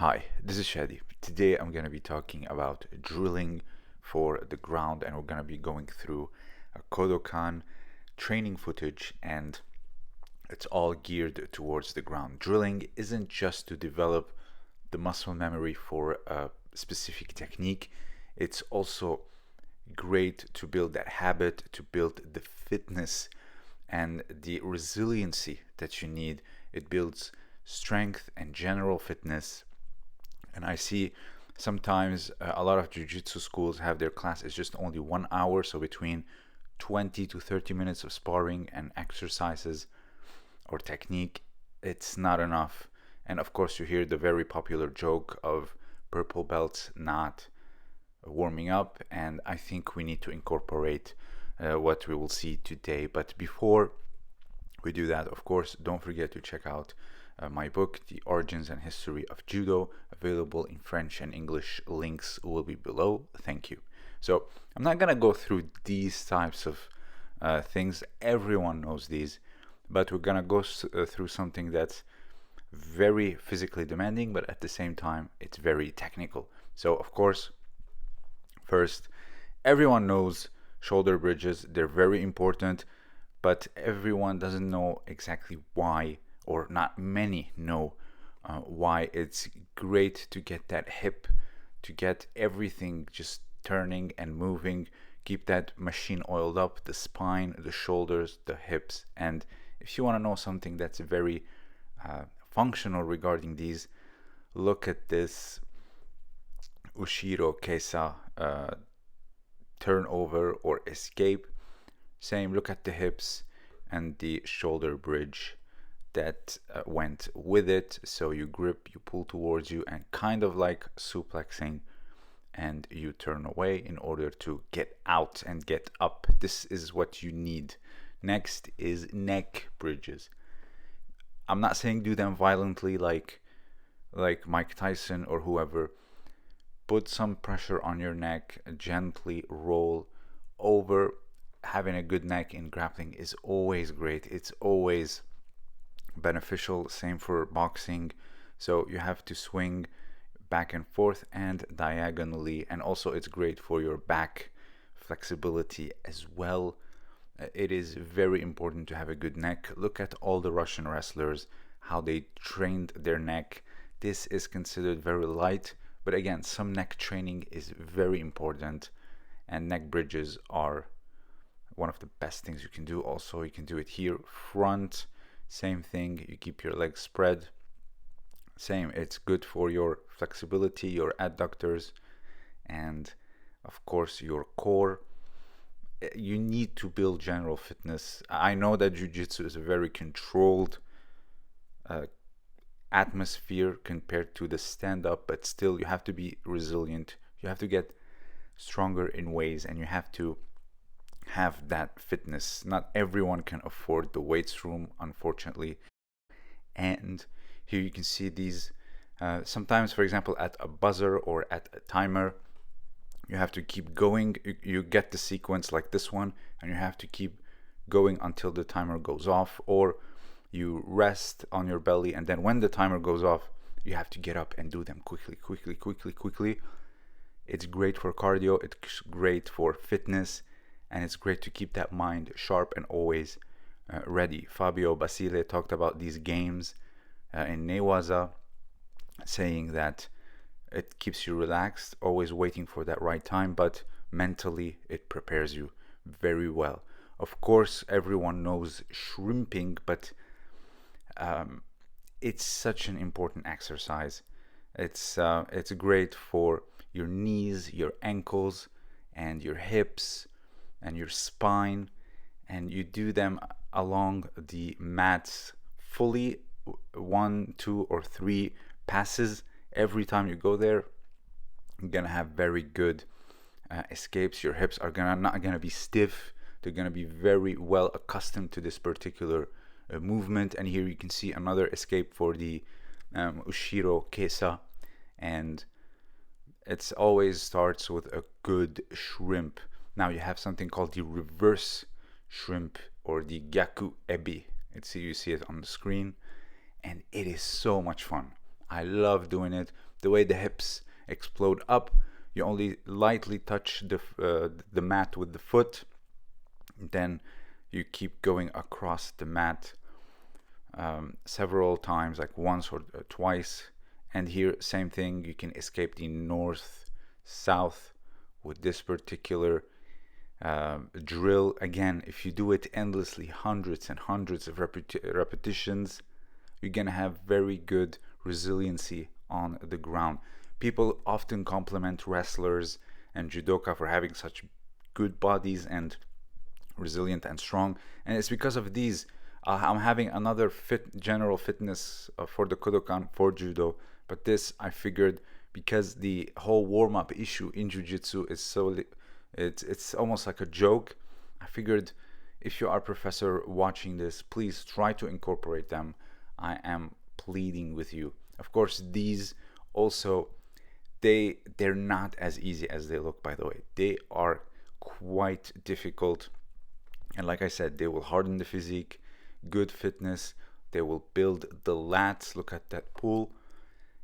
Hi, this is Shadi. Today I'm going to be talking about drilling for the ground, and we're going to be going through a Kodokan training footage, and it's all geared towards the ground. Drilling isn't just to develop the muscle memory for a specific technique, it's also great to build that habit, to build the fitness and the resiliency that you need. It builds strength and general fitness. And I see sometimes a lot of jiu-jitsu schools have their class is just only 1 hour, so between 20 to 30 minutes of sparring and exercises or technique, it's not enough. And of course, you hear the very popular joke of purple belts not warming up, and I think we need to incorporate what we will see today. But before we do that, of course, don't forget to check out my book, The Origins and History of Judo, available in French and English. Links will be below. Thank you. So I'm not gonna go through these types of things. Everyone knows these, but we're gonna go through something that's very physically demanding, but at the same time, it's very technical. So of course, first, everyone knows shoulder bridges. They're very important, but everyone doesn't know exactly why, or not many know why it's great to get that hip, to get everything just turning and moving, keep that machine oiled up, the spine, the shoulders, the hips. And if you want to know something that's very functional regarding these, look at this Ushiro Kesa turnover or escape. Same, look at the hips and the shoulder bridge that went with it. So you grip, you pull towards you, and kind of like suplexing, and you turn away in order to get out and get up. This is what you need. Next is neck bridges. I'm not saying do them violently like Mike Tyson or whoever. Put some pressure on your neck, gently roll over. Having a good neck in grappling is always great. It's always beneficial. Same for boxing. So you have to swing back and forth and diagonally, and also it's great for your back flexibility as well. It is very important to have a good neck. Look at all the Russian wrestlers, how they trained their neck. This is considered very light, but again, some neck training is very important, and neck bridges are one of the best things you can do. Also, you can do it here front. Same thing, you keep your legs spread. Same, it's good for your flexibility, your adductors, and of course your core. You need to build general fitness. I know that jiu-jitsu is a very controlled atmosphere compared to the stand-up, but still you have to be resilient. You have to get stronger in ways, and you have to have that fitness. Not everyone can afford the weights room, unfortunately. And here you can see these sometimes, for example, at a buzzer or at a timer, you have to keep going. You get the sequence like this one, and you have to keep going until the timer goes off, or you rest on your belly, and then when the timer goes off, you have to get up and do them quickly. It's great for cardio, it's great for fitness, and it's great to keep that mind sharp and always ready. Fabio Basile talked about these games in Katame-waza, saying that it keeps you relaxed, always waiting for that right time, but mentally it prepares you very well. Of course, everyone knows shrimping, but it's such an important exercise. It's great for your knees, your ankles, and your hips, and your spine, and you do them along the mats fully, 1, 2, or 3 passes. Every time you go there, you're gonna have very good escapes. Your hips are not gonna be stiff. They're gonna be very well accustomed to this particular movement. And here you can see another escape for the Ushiro Kesa, and it always starts with a good shrimp. Now you have something called the reverse shrimp, or the gyaku ebi. You see it on the screen, and it is so much fun. I love doing it. The way the hips explode up, you only lightly touch the mat with the foot, then you keep going across the mat several times, like once or twice. And here, same thing, you can escape the north south with this particular drill. Again, if you do it endlessly, hundreds and hundreds of repetitions, you're gonna have very good resiliency on the ground. People often compliment wrestlers and judoka for having such good bodies and resilient and strong, and it's because of these. I'm having another general fitness for the Kodokan for judo, but this I figured, because the whole warm-up issue in jiu-jitsu is so it's almost like a joke. I figured, if you are a professor watching this, please try to incorporate them. I am pleading with you. Of course, these also, they're not as easy as they look, by the way. They are quite difficult, and like I said, they will harden the physique, good fitness, they will build the lats. Look at that pull.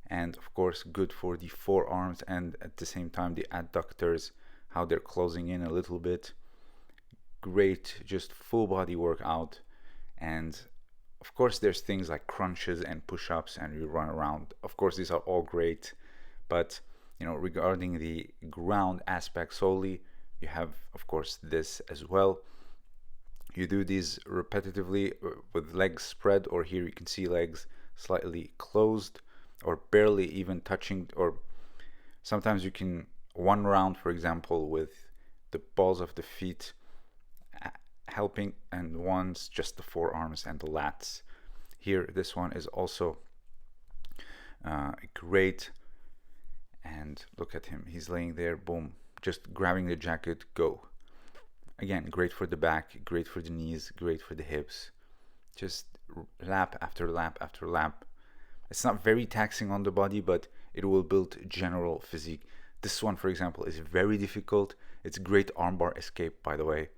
And of course, good for the forearms, and at the same time the adductors, how they're closing in a little bit. Great, just full body workout. And of course, there's things like crunches and push-ups, and you run around. Of course, these are all great, but regarding the ground aspect solely, you have, of course, this as well. You do these repetitively with legs spread, or here you can see legs slightly closed or barely even touching, or sometimes you can one round, for example, with the balls of the feet helping, and one's just the forearms and the lats. Here, this one is also great. And look at him, he's laying there, boom, just grabbing the jacket, go. Again, great for the back, great for the knees, great for the hips. Just lap after lap after lap. It's not very taxing on the body, but it will build general physique. This one, for example, is very difficult. It's great armbar escape, by the way,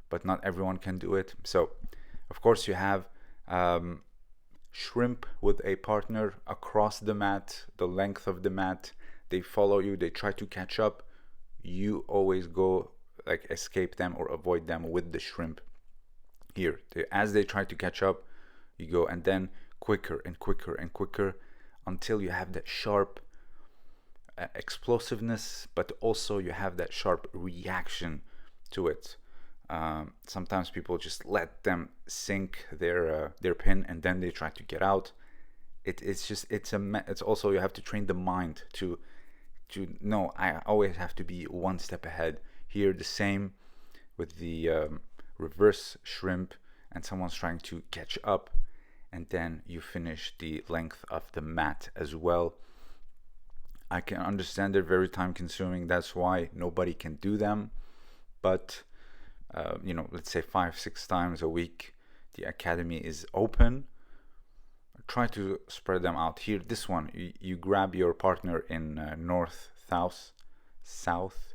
but not everyone can do it. So, of course, you have shrimp with a partner across the mat, the length of the mat. They follow you, they try to catch up. You always go, like, escape them or avoid them with the shrimp. Here, as they try to catch up, you go, and then quicker and quicker and quicker until you have that sharp explosiveness, but also you have that sharp reaction to it. Sometimes people just let them sink their pin, and then they try to get out. It's also, you have to train the mind to know, I always have to be one step ahead. Here, the same with the reverse shrimp, and someone's trying to catch up, and then you finish the length of the mat as well. I can understand they're very time consuming, that's why nobody can do them, but let's say 5-6 times a week the academy is open. Try to spread them out. Here, this one, you grab your partner in north, south,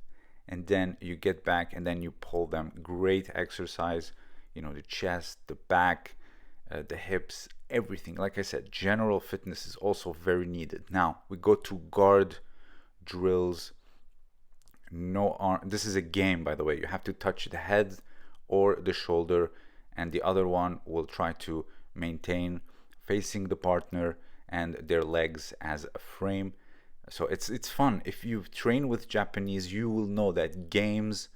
and then you get back, and then you pull them. Great exercise. The chest, the back, the hips, everything. Like I said, general fitness is also very needed. Now we go to guard drills. No arm. This is a game, by the way. You have to touch the head or the shoulder, and the other one will try to maintain facing the partner and their legs as a frame. So it's fun. If you train with Japanese, you will know that games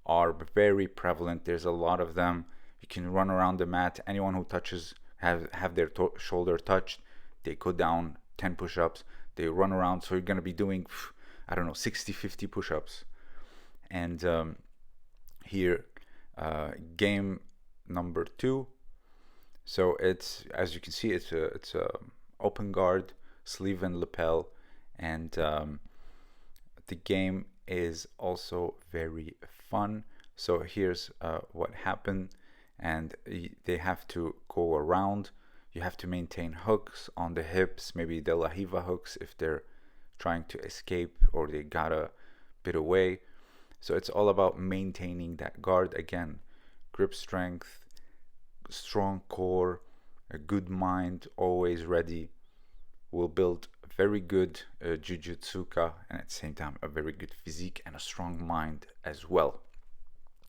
are very prevalent. There's a lot of them. You can run around the mat. Anyone who touches have their shoulder touched, they go down 10 push-ups. They run around. So you're gonna be doing, I don't know, 60-50 push-ups. And here, game number 2. So it's, as you can see, it's a open guard, sleeve and lapel, and the game is also very fun. So here's what happened, and they have to go around. You have to maintain hooks on the hips, maybe the lahiva hooks if they're trying to escape or they got a bit away. So it's all about maintaining that guard. Again, grip strength, strong core, a good mind, always ready. will build a very good jujutsuka, and at the same time a very good physique and a strong mind as well.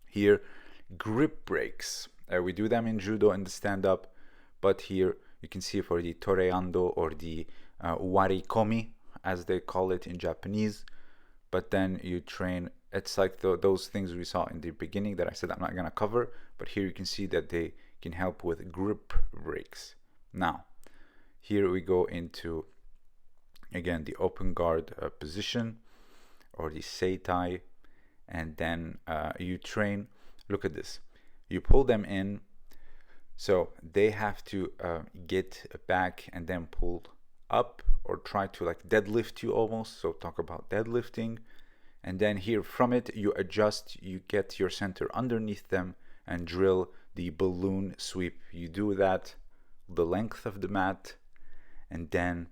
Here, grip breaks. We do them in judo in the stand-up, but here you can see for the toreando or the warikomi, as they call it in Japanese. But then you train, it's like those things we saw in the beginning that I said I'm not going to cover, but here you can see that they can help with grip breaks. Now, here we go into, again, the open guard position or the seitai, and then you train. Look at this. You pull them in, so they have to get back and then pull up, or try to like deadlift you almost. So talk about deadlifting. And then here from it, you adjust, you get your center underneath them and drill the balloon sweep. You do that the length of the mat, and then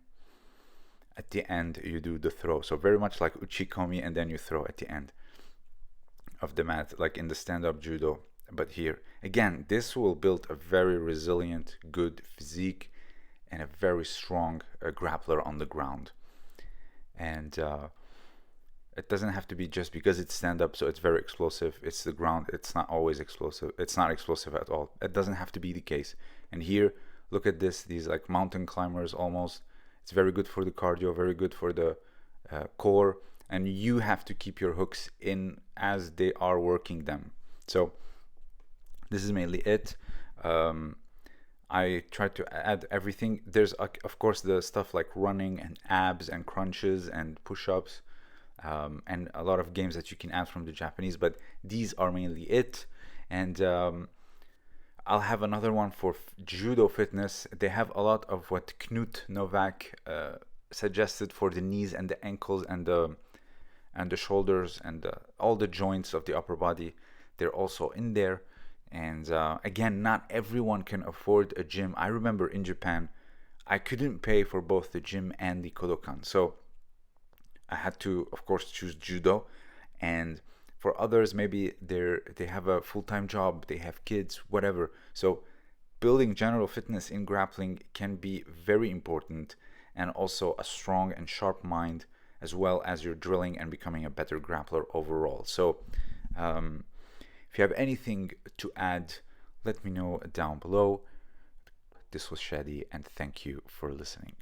at the end you do the throw. So very much like uchikomi, and then you throw at the end of the mat, like in the stand-up judo. But here again, this will build a very resilient, good physique and a very strong grappler on the ground. And it doesn't have to be just because it's stand-up so it's very explosive. It's the ground, it's not always explosive. It's not explosive at all. It doesn't have to be the case. And here, look at this, these like mountain climbers almost. It's very good for the cardio, very good for the core, and you have to keep your hooks in as they are working them. So this is mainly it. I tried to add everything. There's of course the stuff like running and abs and crunches and push-ups, and a lot of games that you can add from the Japanese, but these are mainly it. And I'll have another one for judo fitness. They have a lot of what Knut Novak suggested for the knees and the ankles and the shoulders and all the joints of the upper body. They're also in there. And again, not everyone can afford a gym. I remember in Japan, I couldn't pay for both the gym and the Kodokan. So I had to, of course, choose judo. And for others, maybe they have a full-time job, they have kids, whatever. So building general fitness in grappling can be very important, and also a strong and sharp mind, as well as your drilling and becoming a better grappler overall. So if you have anything to add, let me know down below. This was Shadi, and thank you for listening.